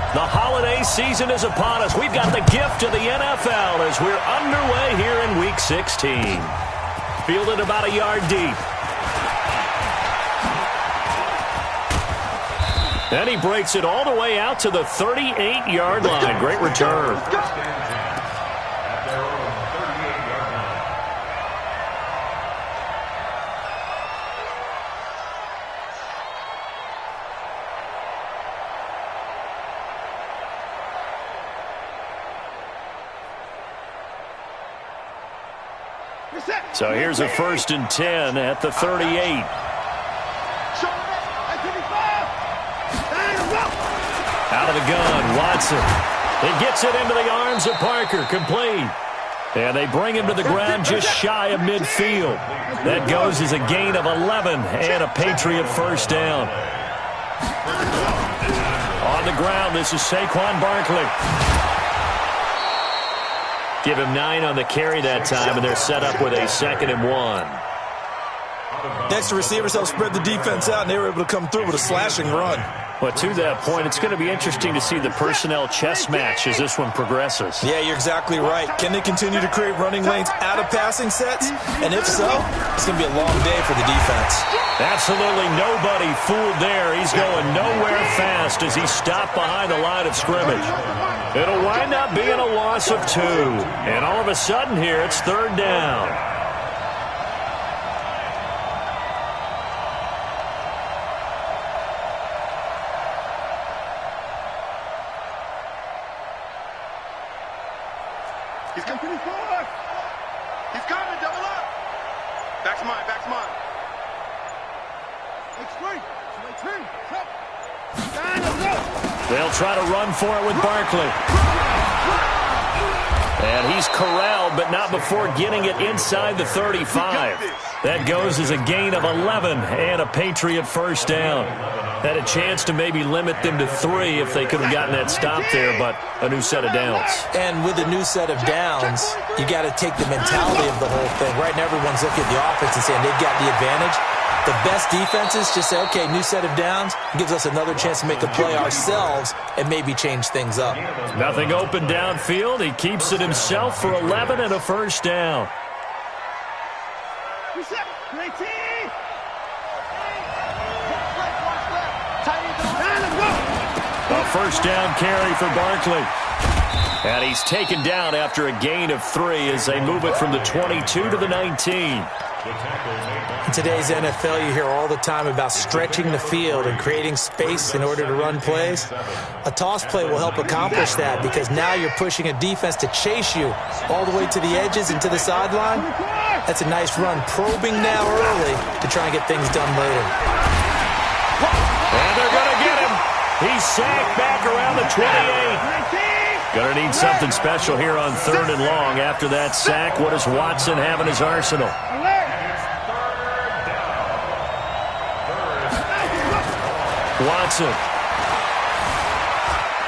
The holiday season is upon us. We've got the gift of the NFL as we're underway here in Week 16. Fielded about a yard deep. And he breaks it all the way out to the 38-yard line. Great return. So here's a 1st and 10 at the 38. Out of the gun, Watson. He gets it into the arms of Parker, complete. And they bring him to the ground just shy of midfield. That goes as a gain of 11 and a Patriot first down. On the ground, this is Saquon Barkley. Give him 9 on the carry that time, and they're set up with a 2nd and 1. Next, the receivers help spread the defense out, and they were able to come through with a slashing run. But to that point, it's going to be interesting to see the personnel chess match as this one progresses. Yeah, you're exactly right. Can they continue to create running lanes out of passing sets? And if so, it's going to be a long day for the defense. Absolutely nobody fooled there. He's going nowhere fast as he stopped behind the line of scrimmage. It'll wind up being a loss of 2. And all of a sudden here, it's 3rd down. He's coming forward. He's coming, double up. Back's mine, back's mine. They'll try to run for it with Barkley. And he's corralled, but not before getting it inside the 35. That goes as a gain of 11 and a Patriot first down. Had a chance to maybe limit them to 3 if they could have gotten that stop there, but a new set of downs. And with a new set of downs, you got to take the mentality of the whole thing. Right now, everyone's looking at the offense and saying they've got the advantage. The best defenses just say, okay, new set of downs, gives us another chance to make a play ourselves and maybe change things up. Nothing open downfield. He keeps it himself for 11 and a first down. A first down carry for Barkley. And he's taken down after a gain of 3 as they move it from the 22 to the 19. In today's NFL, you hear all the time about stretching the field and creating space in order to run plays. A toss play will help accomplish that because now you're pushing a defense to chase you all the way to the edges and to the sideline. That's a nice run, probing now early to try and get things done later. And they're going to get him. He's sacked back around the 28. Going to need something special here on 3rd and long. After that sack, what does Watson have in his arsenal? Watson.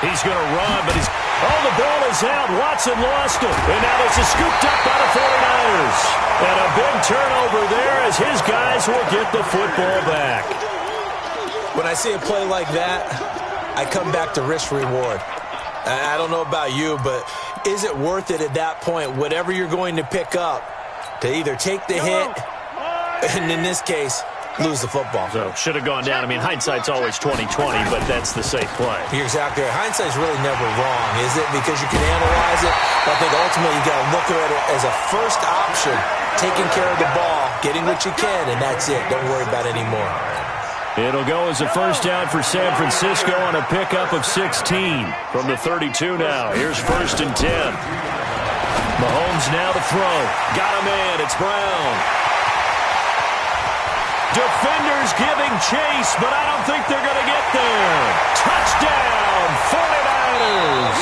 He's going to run, but he's... Oh, the ball is out. Watson lost it. And now this is scooped up by the 49ers. And a big turnover there as his guys will get the football back. When I see a play like that, I come back to risk-reward. I don't know about you, but is it worth it at that point, whatever you're going to pick up, to either take the hit, and in this case, lose the football? So, should have gone down. I mean, hindsight's always 20/20, but that's the safe play. You're exactly right. Hindsight's really never wrong, is it? Because you can analyze it, but I think ultimately you got to look at it as a first option, taking care of the ball, getting what you can, and that's it. Don't worry about it anymore. It'll go as a first down for San Francisco on a pickup of 16 from the 32 now. Here's 1st and 10. Mahomes now to throw. Got him in. It's Brown. Defenders giving chase, but I don't think they're going to get there. Touchdown, 49ers.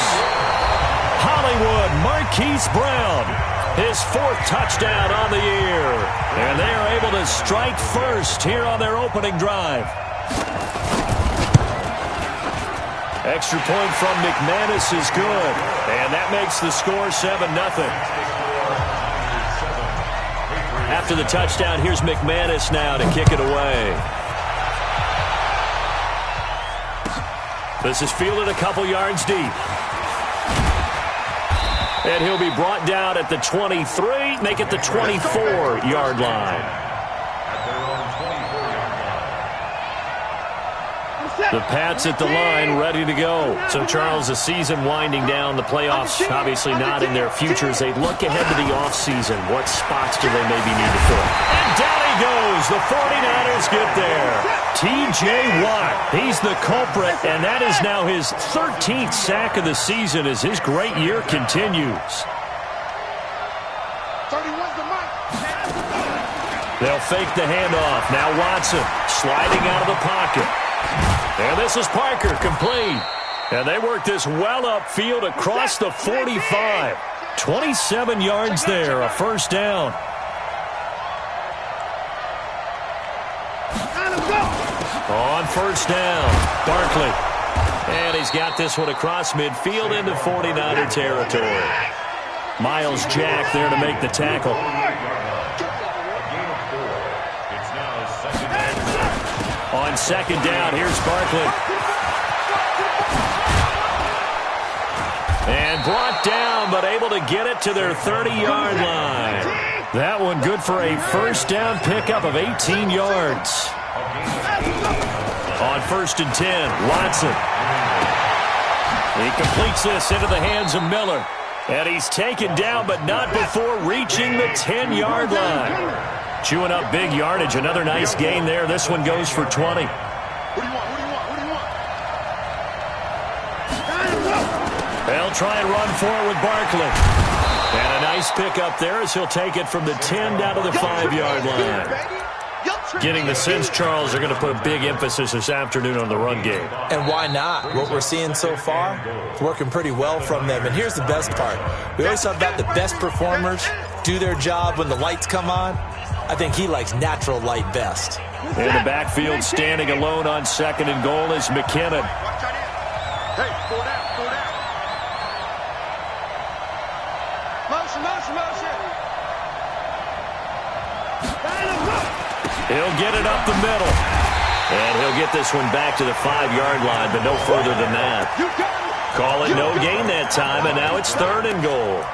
Hollywood Marquise Brown. His 4th touchdown on the year. And they are able to strike first here on their opening drive. Extra point from McManus is good. And that makes the score 7-0. After the touchdown, here's McManus now to kick it away. This is fielded a couple yards deep. And he'll be brought down at the 23, make it the 24-yard line. The Pats at the line, ready to go. So, Charles, the season winding down, the playoffs obviously not in their futures. They look ahead to the offseason. What spots do they maybe need to fill? And down he goes. The 49ers get there. T.J. Watt, he's the culprit, and that is now his 13th sack of the season as his great year continues. They'll fake the handoff. Now Watson sliding out of the pocket. And this is Parker, complete. And they work this well upfield across the 45. 27 yards there, a first down. On first down, Barkley. And he's got this one across midfield into 49er territory. Miles Jack there to make the tackle. On second down, here's Barkley. And brought down, but able to get it to their 30-yard line. That one good for a first down pickup of 18 yards. On first and 10, Watson. He completes this into the hands of Miller. And he's taken down, but not before reaching the 10-yard line. Chewing up big yardage. Another nice gain there. This one goes for 20. They'll try and run for it with Barkley. And a nice pickup there as he'll take it from the 10 down to the 5-yard line. Getting the sense, Charles, they're going to put a big emphasis this afternoon on the run game. And why not? What we're seeing so far is working pretty well from them. And here's the best part. We always talk about the best performers do their job when the lights come on. I think he likes natural light best. In the backfield, standing alone on second and goal is McKinnon. Hey, pull down, pull down. Motion, motion, motion. He'll get it up the middle. And he'll get this one back to the 5-yard line, but no further than that. Call it no gain that time, and now it's third and goal.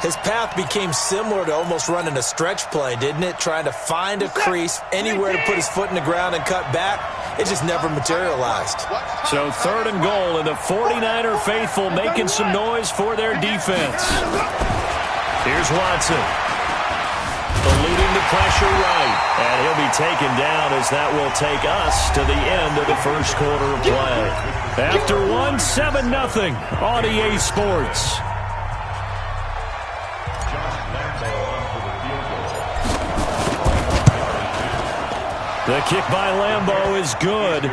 His path became similar to almost running a stretch play, didn't it? Trying to find a crease, anywhere to put his foot in the ground and cut back. It just never materialized. So third and goal, and the 49er faithful making some noise for their defense. Here's Watson. Eluding the pressure right. And he'll be taken down as that will take us to the end of the first quarter of play. After one, 7-0 on EA Sports. The kick by Lambeau is good.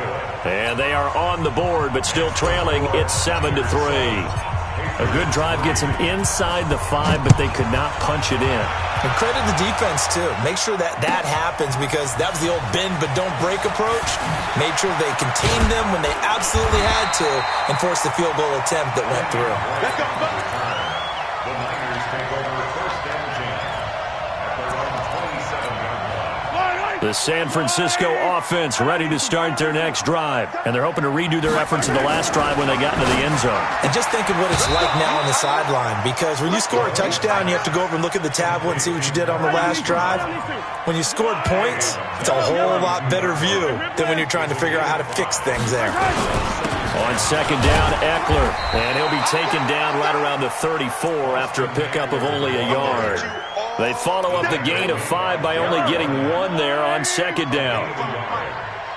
And they are on the board, but still trailing. It's 7-3. A good drive gets them inside the 5, but they could not punch it in. And credit the defense, too. Make sure that happens because that was the old bend but don't break approach. Made sure they contained them when they absolutely had to and forced the field goal attempt that went through. Let's go, buddy. The Niners take over first down chain at their own 27-yard line. The San Francisco offense ready to start their next drive. And they're hoping to redo their efforts in the last drive when they got into the end zone. And just think of what it's like now on the sideline, because when you score a touchdown, you have to go over and look at the tablet and see what you did on the last drive. When you scored points, it's a whole lot better view than when you're trying to figure out how to fix things there. On second down, Eckler. And he'll be taken down right around the 34 after a pickup of only a yard. They follow up the gain of 5 by only getting 1 there on second down.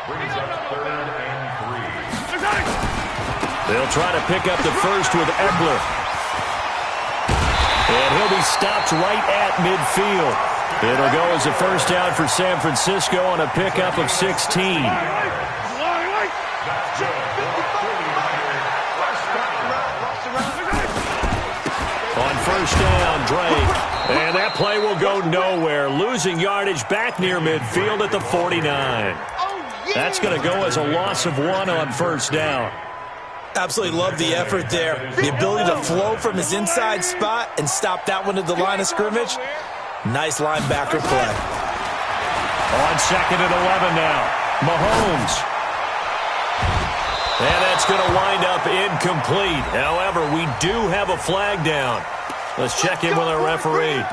Brings up third and 3. They'll try to pick up the first with Eckler. And he'll be stopped right at midfield. It'll go as a first down for San Francisco on a pickup of 16. On first down, Drake. And that play will go nowhere. Losing yardage back near midfield at the 49. That's going to go as a loss of 1 on first down. Absolutely love the effort there. The ability to flow from his inside spot and stop that one at the line of scrimmage. Nice linebacker play. On second and 11 now. Mahomes. And going to wind up incomplete. However, we do have a flag down. Let's check in with our referee.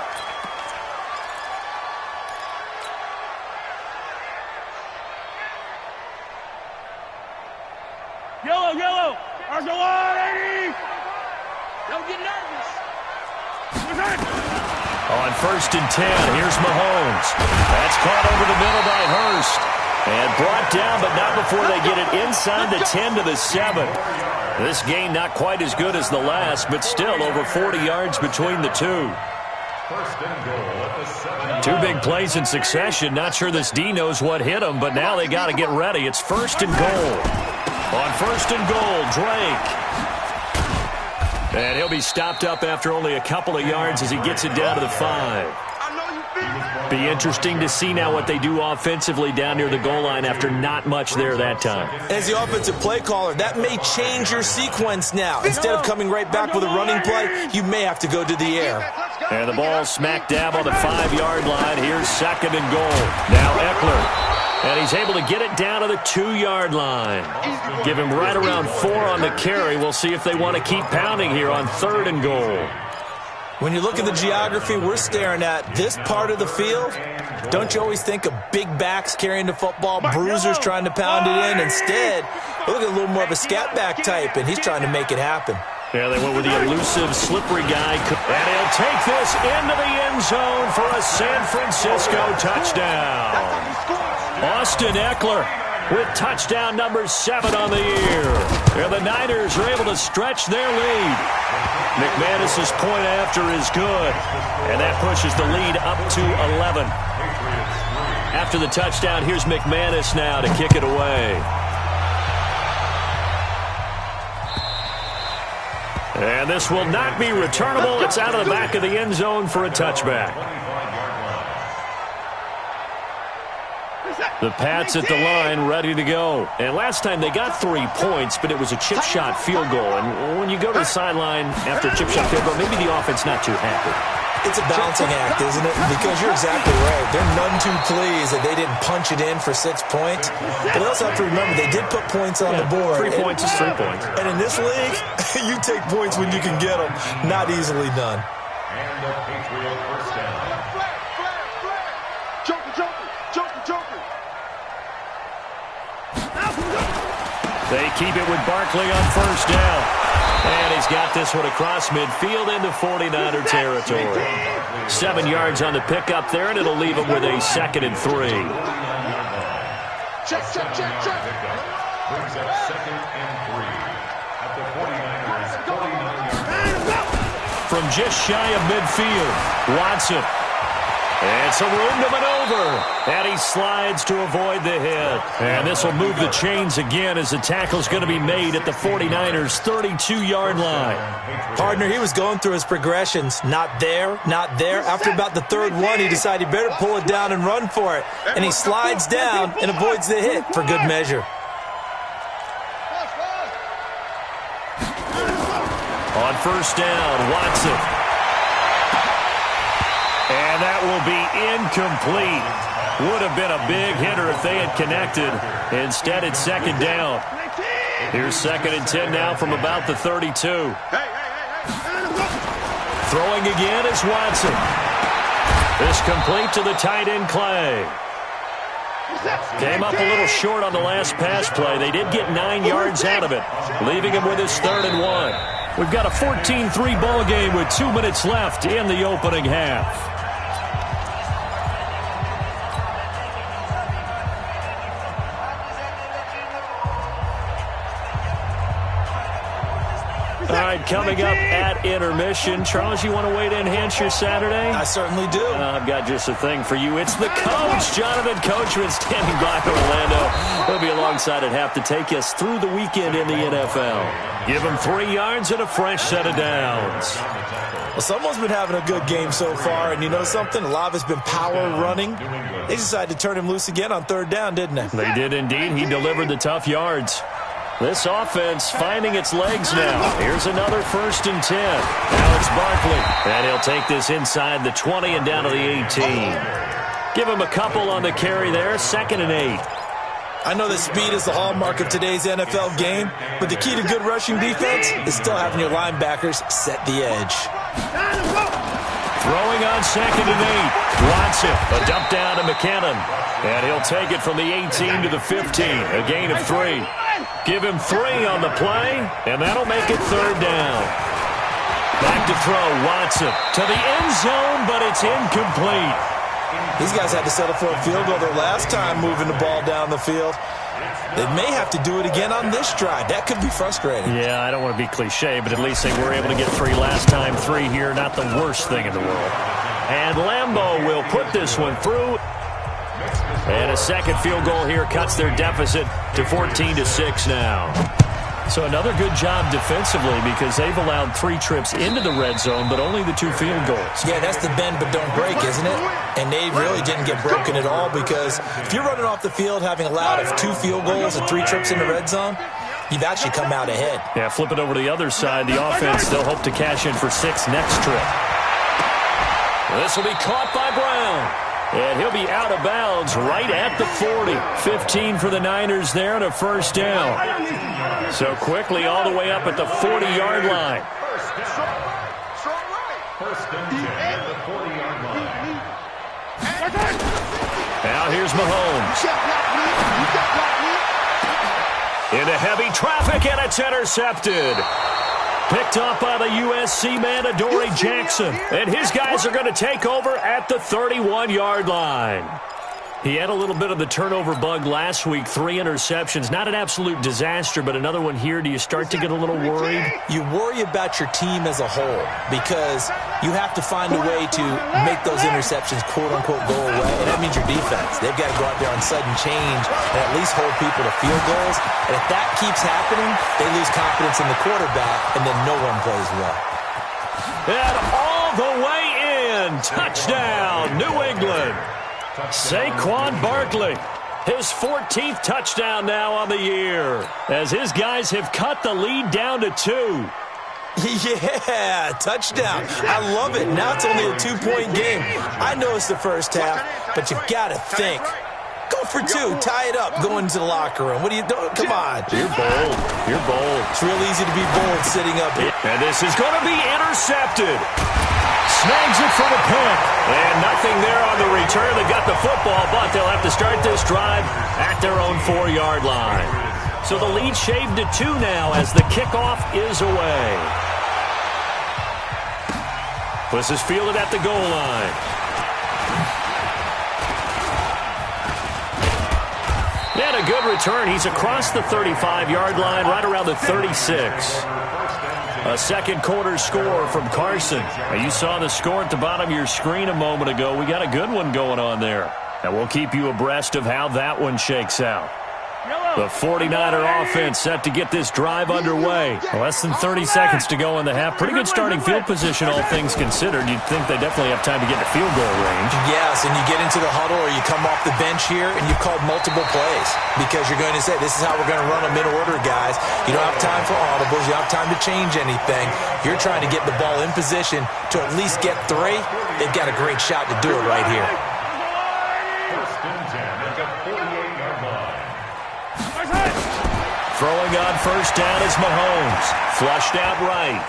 Yellow, yellow. There's a line, 80. Don't get nervous. On 1st and 10, here's Mahomes. That's caught over the middle by Hurst. And brought down, but not before they get it inside the 10 to the 7. This gain not quite as good as the last, but still over 40 yards between the two. First and goal at the 7. Two big plays in succession. Not sure this D knows what hit him, but now they got to get ready. It's 1st and goal. On 1st and goal, Drake. And he'll be stopped up after only a couple of yards as he gets it down to the 5. Be interesting to see now what they do offensively down near the goal line after not much there that time. As the offensive play caller, that may change your sequence now. Instead of coming right back with a running play, you may have to go to the air. And the ball smack dab on the 5-yard line. Here's 2nd and goal. Now Eckler. And he's able to get it down to the 2-yard line. Give him right around 4 on the carry. We'll see if they want to keep pounding here on 3rd and goal. When you look at the geography we're staring at, this part of the field, don't you always think of big backs carrying the football, bruisers trying to pound it in? Instead, look at a little more of a scat back type, and he's trying to make it happen. Yeah, they went with the elusive, slippery guy. And he'll take this into the end zone for a San Francisco touchdown. Austin Eckler with touchdown number 7 on the year. And the Niners are able to stretch their lead. McManus's point after is good, and that pushes the lead up to 11. After the touchdown, here's McManus now to kick it away. And this will not be returnable. It's out of the back of the end zone for a touchback. The Pats at the line, ready to go. And last time they got 3 points, but it was a chip shot field goal. And when you go to the sideline after a chip shot field goal, maybe the offense not too happy. It's a balancing act, isn't it? Because you're exactly right. They're none too pleased that they didn't punch it in for 6 points. But they also have to remember they did put points on the board. 3 points is 3 points. And in this league, you take points when you can get them. Not easily done. And the Patriot first down. Joker. They keep it with Barkley on 1st down. And he's got this one across midfield into 49er territory. 7 yards on the pickup there, and it'll leave him with a 2nd and 3. Check. Brings up 2nd and 3 at the 49ers 49-yard line. From just shy of midfield, Watson. And some room to maneuver. And he slides to avoid the hit. And this will move the chains again as the tackle's going to be made at the 49ers' 32-yard line. Partner, he was going through his progressions. Not there, not there. After about the 3rd one, he decided he better pull it down and run for it. And he slides down and avoids the hit for good measure. On 1st down, Watson. And that will be incomplete. Would have been a big hitter if they had connected. Instead, it's 2nd down. Here's 2nd and 10 now from about the 32. Throwing again is Watson. This complete to the tight end, Clay. Came up a little short on the last pass play. They did get 9 yards out of it, leaving him with his 3rd and 1. We've got a 14-3 ball game with 2 minutes left in the opening half. All right, coming up at intermission. Charles, you want to wait to enhance your Saturday? I certainly do. I've got just a thing for you. It's the coach, Jonathan Coachman, standing by for Orlando. He'll be alongside at half to take us through the weekend in the NFL. Give him 3 yards and a fresh set of downs. Well, someone's been having a good game so far, and you know something? A lot of it's been power running. They decided to turn him loose again on 3rd down, didn't they? They did indeed. He delivered the tough yards. This offense finding its legs now. Here's another 1st and 10. Now it's Barkley. And he'll take this inside the 20 and down to the 18. Give him a couple on the carry there. 2nd and 8. I know that speed is the hallmark of today's NFL game, but the key to good rushing defense is still having your linebackers set the edge. Throwing on 2nd and 8. Watson, a dump down to McKinnon. And he'll take it from the 18 to the 15, a gain of 3. Give him 3 on the play, and that'll make it 3rd down. Back to throw, Watson to the end zone, but it's incomplete. These guys had to settle for a field goal their last time moving the ball down the field. They may have to do it again on this drive. That could be frustrating. Yeah, I don't want to be cliche, but at least they were able to get 3 last time. 3 here, not the worst thing in the world. And Lambeau will put this one through. And a second field goal here cuts their deficit to 14-6 now. So another good job defensively because they've allowed 3 trips into the red zone, but only the 2 field goals. Yeah, that's the bend but don't break, isn't it? And they really didn't get broken at all because if you're running off the field having allowed 2 field goals and 3 trips in the red zone, you've actually come out ahead. Yeah, flip it over to the other side. The offense, they'll hope to cash in for 6 next trip. This will be caught by Brown. And he'll be out of bounds right at the 40. 15 for the Niners there and a first down. So quickly all the way up at the 40-yard line. First and 10 at the 40-yard line. Now here's Mahomes. Into heavy traffic, and it's intercepted. Picked up by the USC man, Adoree Jackson. And his guys are going to take over at the 31-yard line. He had a little bit of the turnover bug last week, 3 interceptions. Not an absolute disaster, but another one here. Do you start to get a little worried? You worry about your team as a whole because you have to find a way to make those interceptions, quote-unquote, go away. And that means your defense. They've got to go out there on sudden change and at least hold people to field goals. And if that keeps happening, they lose confidence in the quarterback, and then no one plays well. And all the way in. Touchdown, New England. Saquon Barkley, his 14th touchdown now on the year, as his guys have cut the lead down to 2. Yeah, touchdown. I love it. Now it's only a 2-point game. I know it's the first half, but you've got to think. Go for 2. Tie it up. Go into the locker room. What are you doing? Come on. You're bold. You're bold. It's real easy to be bold sitting up here. And this is going to be intercepted. Snags it for the pick. And nothing there on the return. They got the football, but they'll have to start this drive at their own 4-yard line. So the lead shaved to 2 now as the kickoff is away. This is fielded at the goal line. And a good return. He's across the 35-yard line, right around the 36. A second quarter score from Carson. Now, you saw the score at the bottom of your screen a moment ago. We got a good one going on there. And we'll keep you abreast of how that one shakes out. The 49er offense set to get this drive underway. Less than 30 seconds to go in the half. Pretty good starting field position, all things considered. You'd think they definitely have time to get to field goal range. Yes, and you get into the huddle or you come off the bench here and you've called multiple plays because you're going to say, this is how we're going to run them in order, guys. You don't have time for audibles. You don't have time to change anything. You're trying to get the ball in position to at least get 3. They've got a great shot to do it right here. First and 10 at the 48-yard line. Throwing on first down is Mahomes. Flushed out right.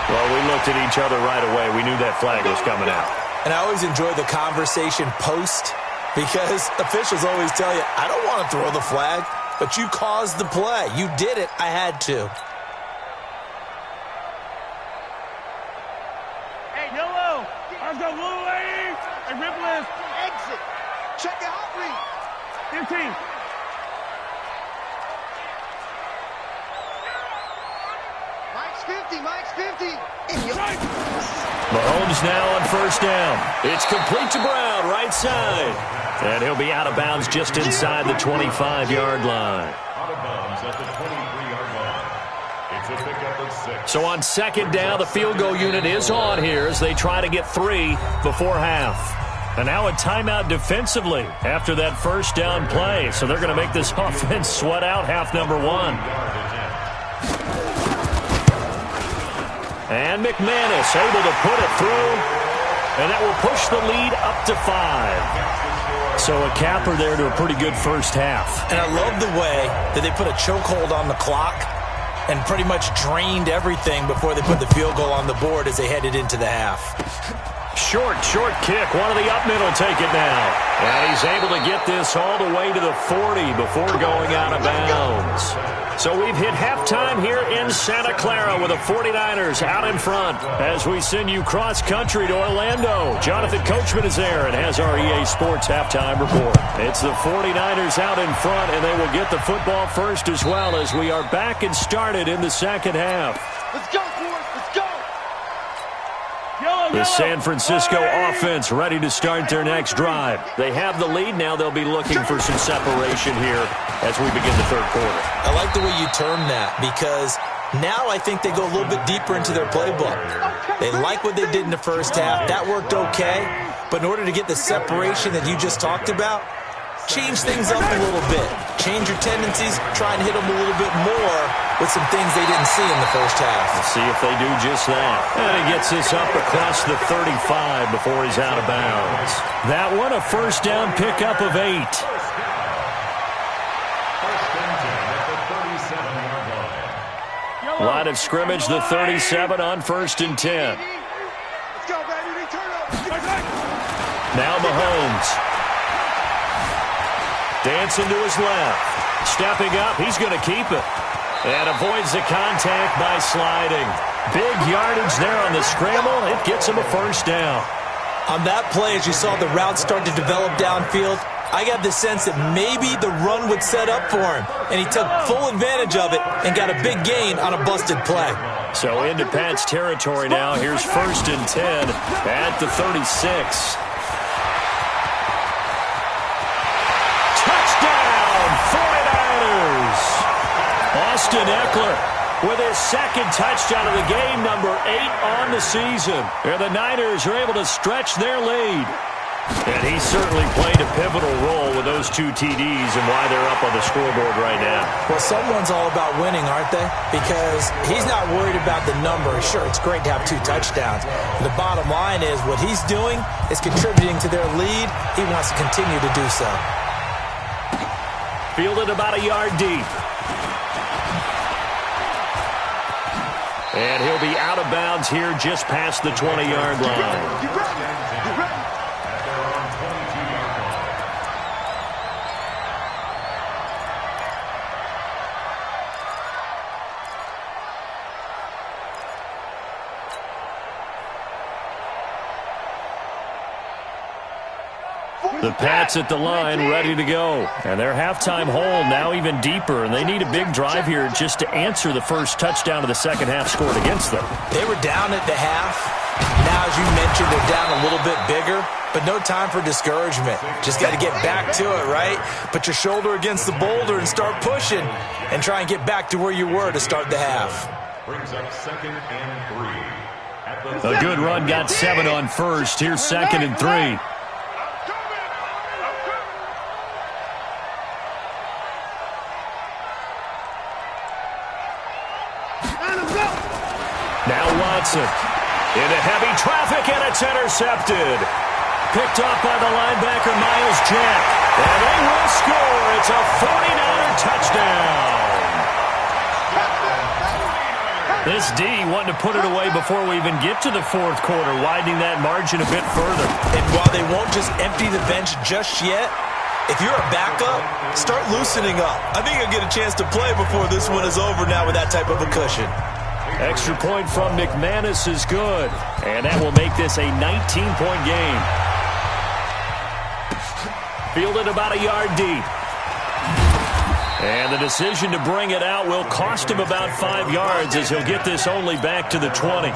Well, we looked at each other right away. We knew that flag was coming out. And I always enjoy the conversation post because officials always tell you, I don't want to throw the flag, but you caused the play. You did it. I had to. Hey, yellow. Let's go, blue lady. Hey, Rippless. Exit. Check out read. 15. Mike's 50. Mike's 50. Mahomes now on first down. It's complete to Brown, right side. And he'll be out of bounds just inside the 25-yard line. Out of bounds at the 23-yard line. It's a pickup of 6. So on second down, the field goal unit is on here as they try to get 3 before half. And now a timeout defensively after that first down play. So they're going to make this offense sweat out half number 1. And McManus able to put it through. And that will push the lead up to 5. So a capper there to a pretty good first half. And I love the way that they put a chokehold on the clock and pretty much drained everything before they put the field goal on the board as they headed into the half. Short kick. One of the up middle take it now. And he's able to get this all the way to the 40 before going out of bounds. So we've hit halftime here in Santa Clara with the 49ers out in front. As we send you cross-country to Orlando, Jonathan Coachman is there and has our EA Sports halftime report. It's the 49ers out in front, and they will get the football first as well as we are back and started in the second half. Let's go, boys. Let's go. The San Francisco offense ready to start their next drive. They have the lead. Now they'll be looking for some separation here as we begin the third quarter. I like the way you term that because now I think they go a little bit deeper into their playbook. They like what they did in the first half. That worked okay. But in order to get the separation that you just talked about, change things up a little bit. Change your tendencies. Try and hit them a little bit more with some things they didn't see in the first half. Let's see if they do just that. And he gets this up across the 35 before he's out of bounds. That one, a first down pickup of 8. Line of scrimmage, the 37 on 1st and 10. Let's go, baby. Turn up. Now Mahomes. Dancing to his left. Stepping up, he's going to keep it. And avoids the contact by sliding. Big yardage there on the scramble. It gets him a first down. On that play, as you saw the route start to develop downfield, I got the sense that maybe the run would set up for him. And he took full advantage of it and got a big gain on a busted play. So into Pat's territory now. Here's 1st and 10 at the 36. Touchdown, 49ers! Austin Eckler with his second touchdown of the game, number 8 on the season. And the Niners are able to stretch their lead. And he certainly played a pivotal role with those 2 TDs and why they're up on the scoreboard right now. Well, someone's all about winning, aren't they? Because he's not worried about the number. Sure, it's great to have 2 touchdowns. The bottom line is what he's doing is contributing to their lead. He wants to continue to do so. Fielded about a yard deep. And he'll be out of bounds here just past the 20-yard line. You ready? You ready? The Pats at the line ready to go. And their halftime hole now even deeper. And they need a big drive here just to answer the first touchdown of the second half scored against them. They were down at the half. Now, as you mentioned, they're down a little bit bigger. But no time for discouragement. Just got to get back to it, right? Put your shoulder against the boulder and start pushing. And try and get back to where you were to start the half. Brings up 2nd and 3. A good run got 7 on first. Here's 2nd and 3. Now Watson into heavy traffic, and it's intercepted. Picked off by the linebacker, Miles Jack. And they will score. It's a 49er touchdown. This D wanting to put it away before we even get to the fourth quarter, widening that margin a bit further. And while they won't just empty the bench just yet, if you're a backup, start loosening up. I think you'll get a chance to play before this one is over now with that type of a cushion. Extra point from McManus is good. And that will make this a 19-point game. Fielded about a yard deep. And the decision to bring it out will cost him about 5 yards as he'll get this only back to the 20.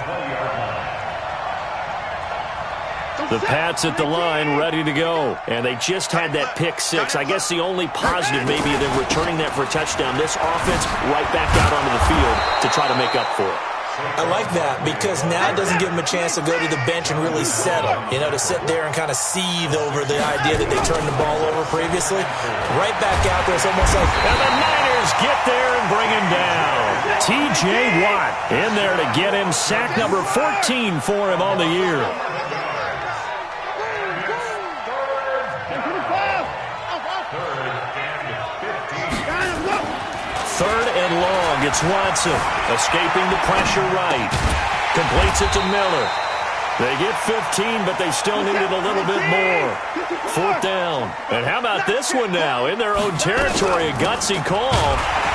The Pats at the line ready to go. And they just had that pick 6. I guess the only positive maybe of them returning that for a touchdown. This offense right back out onto the field to try to make up for it. I like that because now it doesn't give them a chance to go to the bench and really settle. You know, to sit there and kind of seethe over the idea that they turned the ball over previously. Right back out there, it's almost like... And the Niners get there and bring him down. T.J. Watt in there to get him sack number 14 for him on the year. Third and long. It's Watson. Escaping the pressure right. Completes it to Miller. They get 15, but they still needed a little bit more. Fourth down. And how about this one now? In their own territory, a gutsy call.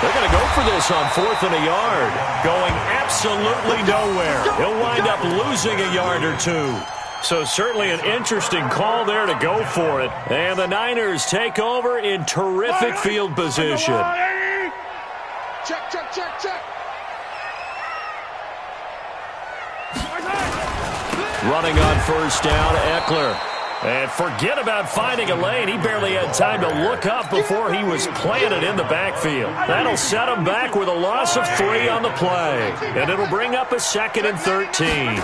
They're going to go for this on 4th and a yard. Going absolutely nowhere. He'll wind up losing a yard or two. So certainly an interesting call there to go for it. And the Niners take over in terrific field position. Check, check, check, check. Running on first down, Eckler. And forget about finding a lane. He barely had time to look up before he was planted in the backfield. That'll set him back with a loss of 3 on the play. And it'll bring up a 2nd and 13.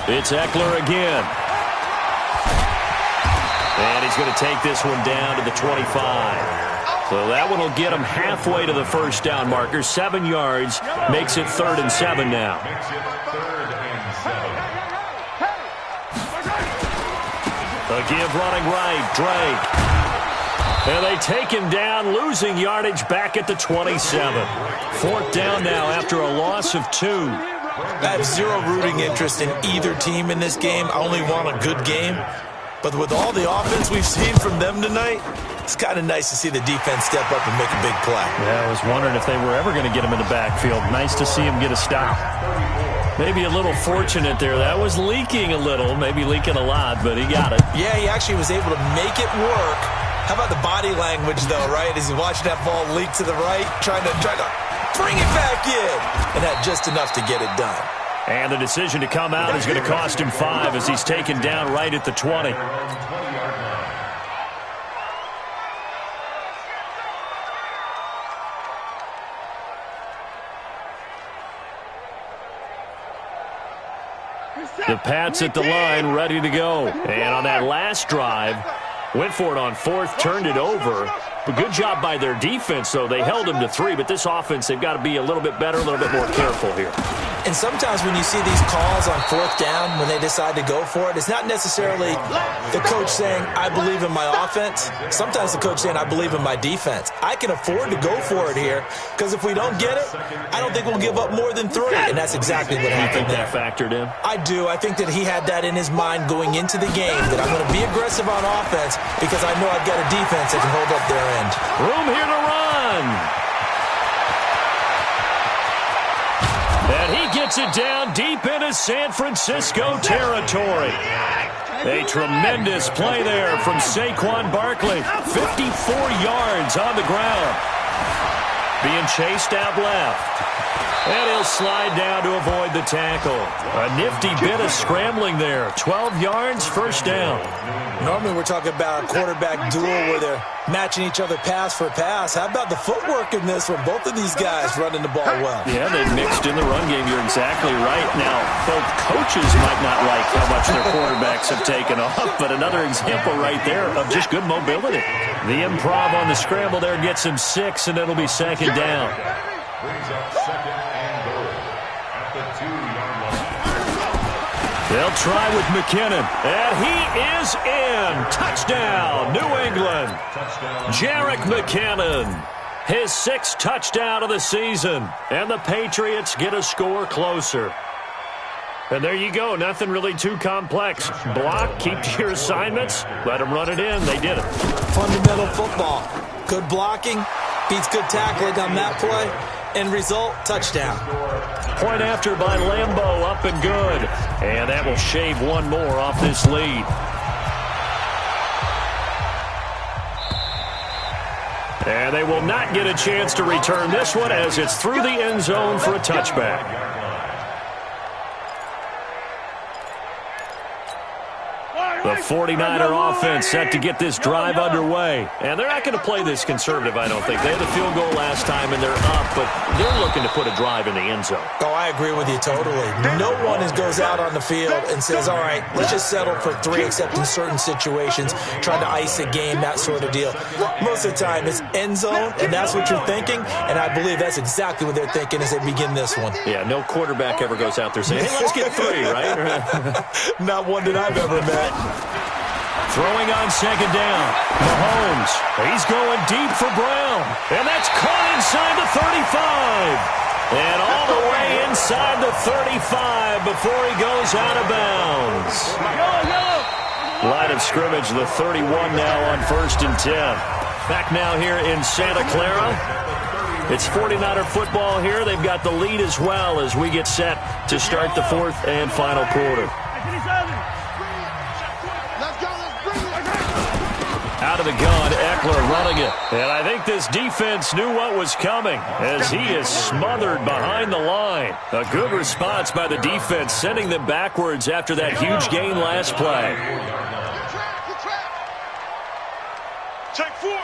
It's Eckler again. And he's going to take this one down to the 25. So that one will get him halfway to the first down marker. 7 yards. Makes it 3rd and 7 now. A give running right, Drake. And they take him down, losing yardage back at the 27. 4th down now after a loss of 2. I have zero rooting interest in either team in this game. I only want a good game. But with all the offense we've seen from them tonight, it's kind of nice to see the defense step up and make a big play. Yeah, I was wondering if they were ever going to get him in the backfield. Nice to see him get a stop. Maybe a little fortunate there. That was leaking a little, maybe leaking a lot, but he got it. Yeah, he actually was able to make it work. How about the body language, though, right? As he watched that ball leak to the right, trying to bring it back in. And had just enough to get it done. And the decision to come out is going to cost him 5 as he's taken down right at the 20. The Pats at the line, ready to go. And on that last drive, went for it on 4th, turned it over. But good job by their defense, though. They held him to 3, but this offense, they've got to be a little bit better, a little bit more careful here. And sometimes when you see these calls on 4th down, when they decide to go for it, it's not necessarily the coach saying, I believe in my offense. Sometimes the coach saying, I believe in my defense. I can afford to go for it here, because if we don't get it, I don't think we'll give up more than 3. And that's exactly what happened there. You think that factored in? I do. I think that he had that in his mind going into the game, that I'm going to be aggressive on offense because I know I've got a defense that can hold up their end. Room here to run. And he gets it down deep into San Francisco territory. A tremendous play there from Saquon Barkley. 54 yards on the ground. Being chased out left. And he'll slide down to avoid the tackle. A nifty bit of scrambling there. 12 yards, first down. Normally we're talking about a quarterback duel where they're matching each other pass for pass. How about the footwork in this one? Both of these guys running the ball well. Yeah, they mixed in the run game. You're exactly right. Now, both coaches might not like how much their quarterbacks have taken off, but another example right there of just good mobility. The improv on the scramble there gets him 6, and it'll be 2nd down. Brings up 2nd and goal at the 2-yard line. They'll try with McKinnon, and he is in. Touchdown, New England. Jerick McKinnon, his 6th touchdown of the season, and the Patriots get a score closer. And there you go, nothing really too complex. Block, keep to your assignments, let them run it in. They did it. Fundamental football. Good blocking, beats good tackling on that play. End result, touchdown. Point after by Lambeau, up and good. And that will shave one more off this lead. And they will not get a chance to return this one as it's through the end zone for a touchback. The 49er offense set to get this drive underway. And they're not going to play this conservative, I don't think. They had the field goal last time, and they're up, but they're looking to put a drive in the end zone. Oh, I agree with you totally. No one goes out on the field and says, all right, let's just settle for 3, except in certain situations, trying to ice a game, that sort of deal. Most of the time, it's end zone, and that's what you're thinking, and I believe that's exactly what they're thinking as they begin this one. Yeah, no quarterback ever goes out there saying, hey, let's get 3, right? Not one that I've ever met. Throwing on second down. Mahomes. He's going deep for Brown. And that's caught inside the 35. And all the way inside the 35 before he goes out of bounds. Line of scrimmage, the 31 now on 1st and 10. Back now here in Santa Clara. It's 49er football here. They've got the lead as well as we get set to start the 4th and final quarter. Out of the gun, Eckler running it. And I think this defense knew what was coming as he is smothered behind the line. A good response by the defense, sending them backwards after that huge gain last play. Take four.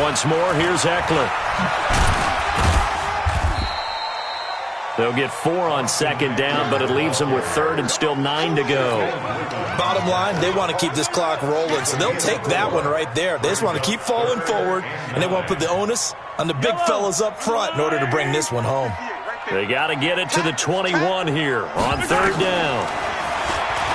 Once more, here's Eckler. They'll get 4 on second down, but it leaves them with 3rd and still 9 to go. Bottom line, they want to keep this clock rolling, so they'll take that one right there. They just want to keep falling forward, and they want to put the onus on the big fellas up front in order to bring this one home. They got to get it to the 21 here on 3rd down.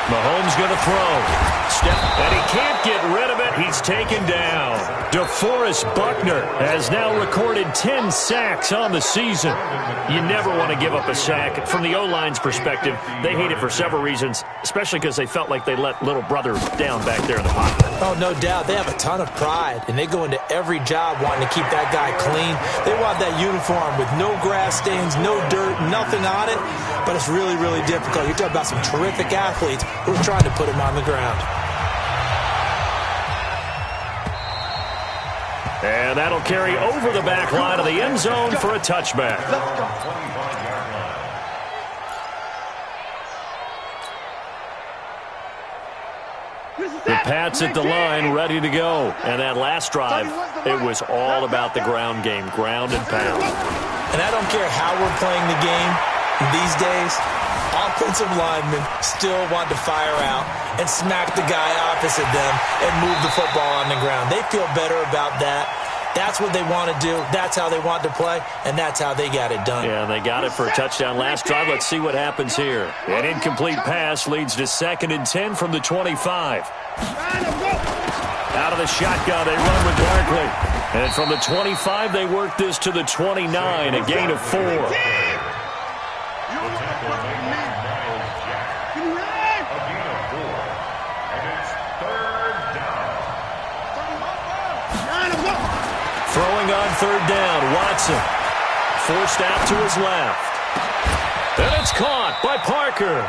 Mahomes going to throw. And he can't get rid of it. He's taken down. DeForest Buckner has now recorded 10 sacks on the season. You never want to give up a sack. From the O-line's perspective, they hate it for several reasons, especially because they felt like they let little brother down back there in the pocket. Oh, no doubt. They have a ton of pride, and they go into every job wanting to keep that guy clean. They want that uniform with no grass stains, no dirt, nothing on it, but it's really, really difficult. You're talking about some terrific athletes who are trying to put him on the ground. And that'll carry over the back line of the end zone for a touchback. The Pats at the line, ready to go. And that last drive, it was all about the ground game, ground and pound. And I don't care how we're playing the game these days, offensive linemen still want to fire out and smack the guy opposite them and move the football on the ground. They feel better about that. That's what they want to do. That's how they want to play, and that's how they got it done. Yeah, and they got it for a touchdown last drive. Let's see what happens here. An incomplete pass leads to 2nd and 10 from the 25. Out of the shotgun, they run with Barkley. And from the 25, they work this to the 29, a gain of 4. Throwing on 3rd down, Watson. Forced out to his left. And it's caught by Parker.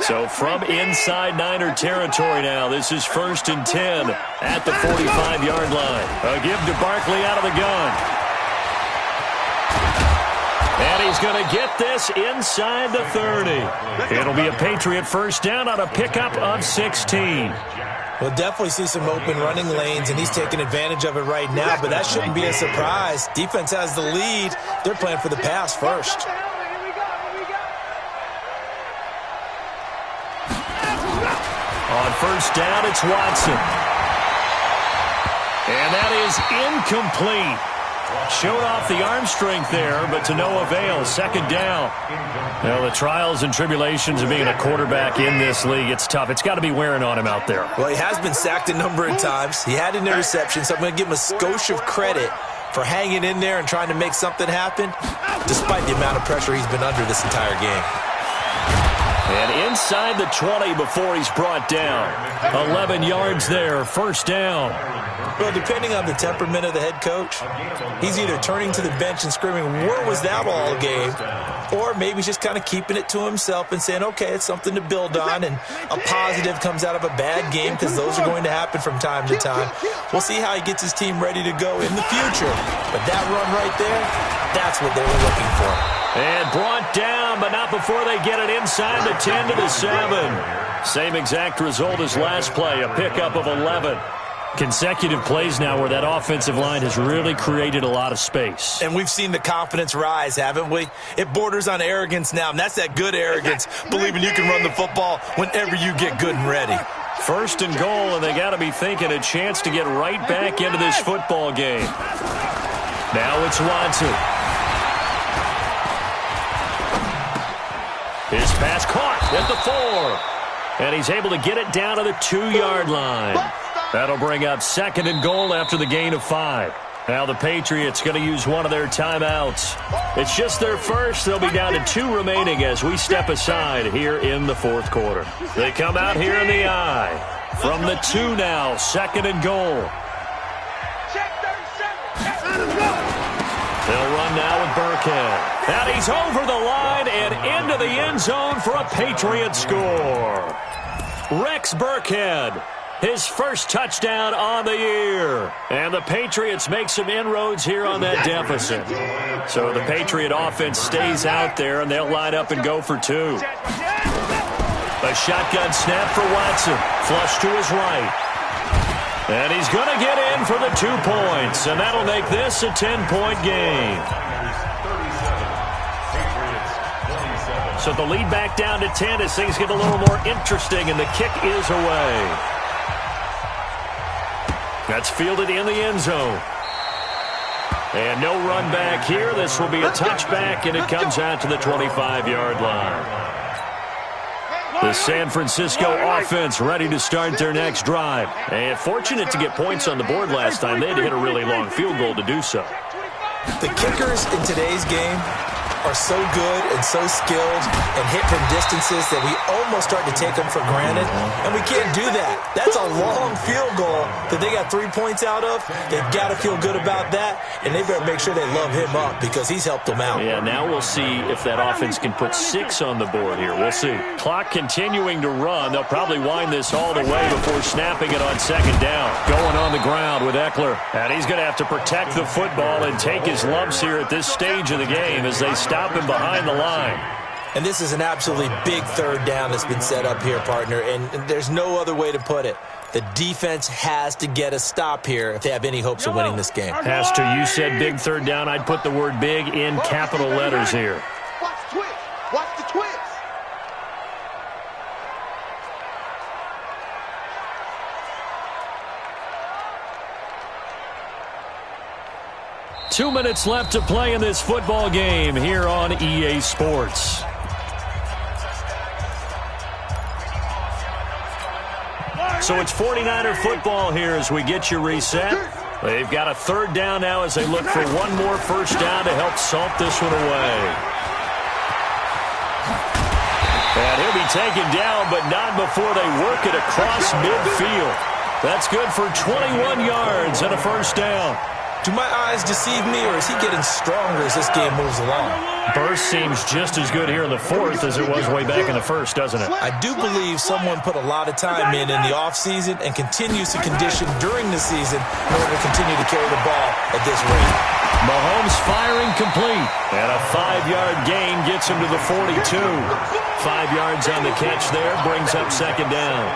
So from inside Niner territory now, this is 1st and 10 at the 45-yard line. A give to Barkley out of the gun. And he's going to get this inside the 30. It'll be a Patriot first down on a pickup of 16. We'll definitely see some open running lanes, and he's taking advantage of it right now, but that shouldn't be a surprise. Defense has the lead. They're playing for the pass first. On 1st down, it's Watson. And that is incomplete. Showed off the arm strength there, but to no avail. 2nd down. Well, the trials and tribulations of being a quarterback in this league, it's tough. It's got to be wearing on him out there. Well, he has been sacked a number of times. He had an interception, so I'm going to give him a skosh of credit for hanging in there and trying to make something happen, despite the amount of pressure he's been under this entire game. And inside the 20 before he's brought down. 11 yards there, 1st down. Well, depending on the temperament of the head coach, he's either turning to the bench and screaming, where was that all game? Or maybe he's just kind of keeping it to himself and saying, okay, it's something to build on, and a positive comes out of a bad game because those are going to happen from time to time. We'll see how he gets his team ready to go in the future. But that run right there, that's what they were looking for. And brought down, but not before they get it inside the 10 to the 7. Same exact result as last play, a pickup of 11. Consecutive plays now where that offensive line has really created a lot of space. And we've seen the confidence rise, haven't we? It borders on arrogance now, and that's that good arrogance, believing you can run the football whenever you get good and ready. 1st and goal, and they got to be thinking a chance to get right back into this football game. Now it's Watson. His pass caught at the 4. And he's able to get it down to the 2-yard line. That'll bring up 2nd and goal after the gain of 5. Now the Patriots going to use one of their timeouts. It's just their first. They'll be down to 2 remaining as we step aside here in the 4th quarter. They come out here in the I. From the 2 now, 2nd and goal. They'll run now with Burkhead. And he's over the line and into the end zone for a Patriot score. Rex Burkhead, his first touchdown on the year. And the Patriots make some inroads here on that deficit. So the Patriot offense stays out there, and they'll line up and go for 2. A shotgun snap for Watson. Flush to his right. And he's going to get in for the 2 points, and that'll make this a 10-point game. So the lead back down to 10 as things get a little more interesting, and the kick is away. That's fielded in the end zone. And no run back here. This will be a touchback, and it comes out to the 25-yard line. The San Francisco offense ready to start their next drive. And fortunate to get points on the board last time. They had to hit a really long field goal to do so. The kickers in today's game are so good and so skilled and hit from distances that we almost start to take them for granted, and we can't do that. That's a long field goal that they got 3 points out of. They've got to feel good about that, and they better make sure they love him up because he's helped them out. Yeah, now we'll see if that offense can put 6 on the board here. We'll see. Clock continuing to run. They'll probably wind this all the way before snapping it on 2nd down. Going on the ground with Eckler, and he's going to have to protect the football and take his lumps here at this stage of the game as they stop him behind the line. And this is an absolutely big 3rd down that's been set up here, partner, and there's no other way to put it. The defense has to get a stop here if they have any hopes of winning this game. Has to. You said big 3rd down. I'd put the word big in capital letters here. Watch the twist. Watch the twist. 2 minutes left to play in this football game here on EA Sports. So it's 49er football here as we get you reset. They've got a 3rd down now as they look for one more first down to help salt this one away. And he'll be taken down, but not before they work it across midfield. That's good for 21 yards and a first down. Do my eyes deceive me, or is he getting stronger as this game moves along? Burst seems just as good here in the 4th as it was way back in the 1st, doesn't it? I do believe someone put a lot of time in the offseason and continues to condition during the season in order to continue to carry the ball at this rate. Mahomes firing complete, and a 5-yard gain gets him to the 42. 5 yards on the catch there, brings up 2nd down.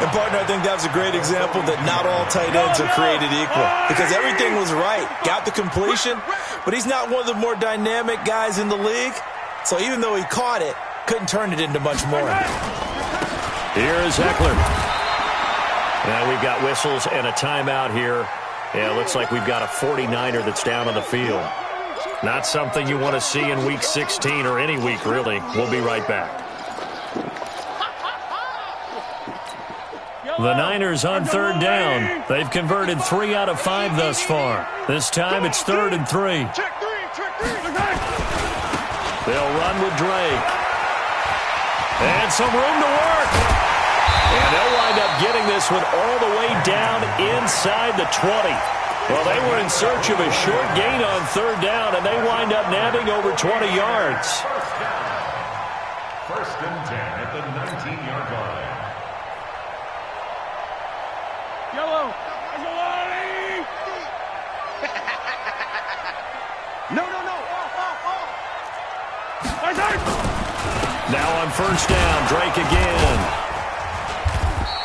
And, partner, I think that was a great example that not all tight ends are created equal because everything was right. Got the completion, but he's not one of the more dynamic guys in the league. So even though he caught it, couldn't turn it into much more. Here is Eckler. Now we've got whistles and a timeout here. Yeah, it looks like we've got a 49er that's down on the field. Not something you want to see in Week 16 or any week, really. We'll be right back. The Niners on 3rd down. They've converted 3 out of 5 thus far. This time it's 3rd and 3. They'll run with Drake. And some room to work. And they'll wind up getting this one all the way down inside the 20. Well, they were in search of a short gain on 3rd down, and they wind up nabbing over 20 yards. First and 10 at the 19-yard line. Yellow. No. Now on 1st down, Drake again.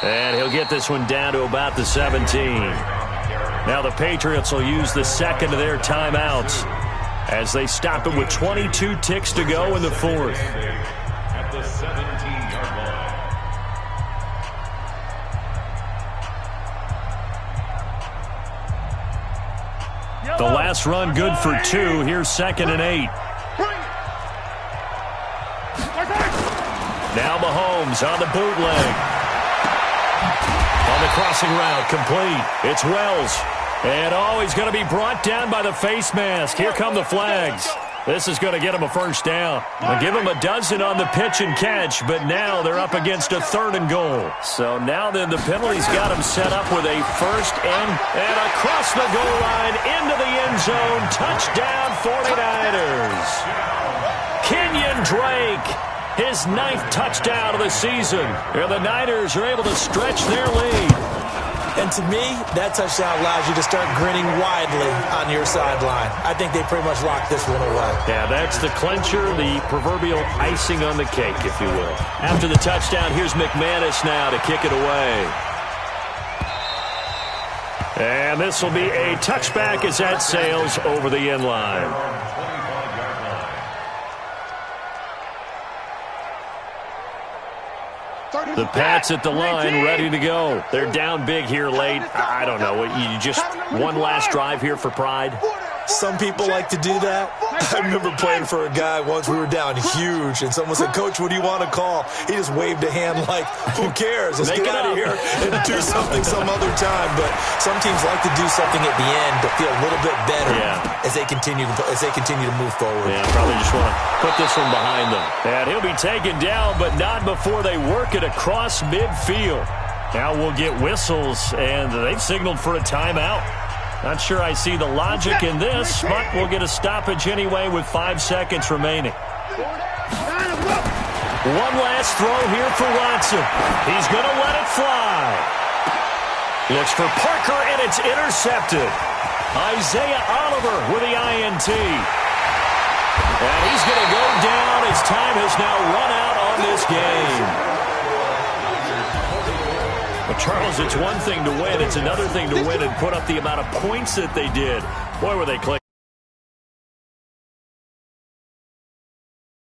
And he'll get this one down to about the 17. Now the Patriots will use the 2nd of their timeouts as they stop it with 22 ticks to go in the 4th. At the 17-yard line. The last run good for 2. Here's 2nd and 8. Now Mahomes on the bootleg. On the crossing route, complete. It's Wells. And he's going to be brought down by the face mask. Here come the flags. This is going to get him a first down. They'll give him a dozen on the pitch and catch, but now they're up against a 3rd and goal. So now then the penalty's got him set up with a first and across the goal line into the end zone. Touchdown 49ers. Kenyon Drake, his 9th touchdown of the season. And the Niners are able to stretch their lead. And to me, that touchdown allows you to start grinning widely on your sideline. I think they pretty much locked this one away. Yeah, that's the clincher, the proverbial icing on the cake, if you will. After the touchdown, here's McManus now to kick it away. And this will be a touchback as that sails over the end line. The Pats at the line, ready to go. They're down big here late. I don't know. You just one last drive here for pride? Some people like to do that. I remember playing for a guy once. We were down huge, and someone said, "Coach, what do you want to call?" He just waved a hand like, "Who cares? Let's get out of here and do something some other time." But some teams like to do something at the end to feel a little bit better as they continue to move forward. Yeah, probably just want to put this one behind them. And he'll be taken down, but not before they work it across midfield. Now we'll get whistles, and they've signaled for a timeout. Not sure I see the logic in this, but we'll get a stoppage anyway with 5 seconds remaining. One last throw here for Watson. He's going to let it fly. Looks for Parker, and it's intercepted. Isaiah Oliver with the INT. And he's going to go down as time has now run out on this game. Well, Charles, it's one thing to win. It's another thing to win and put up the amount of points that they did. Boy, were they close.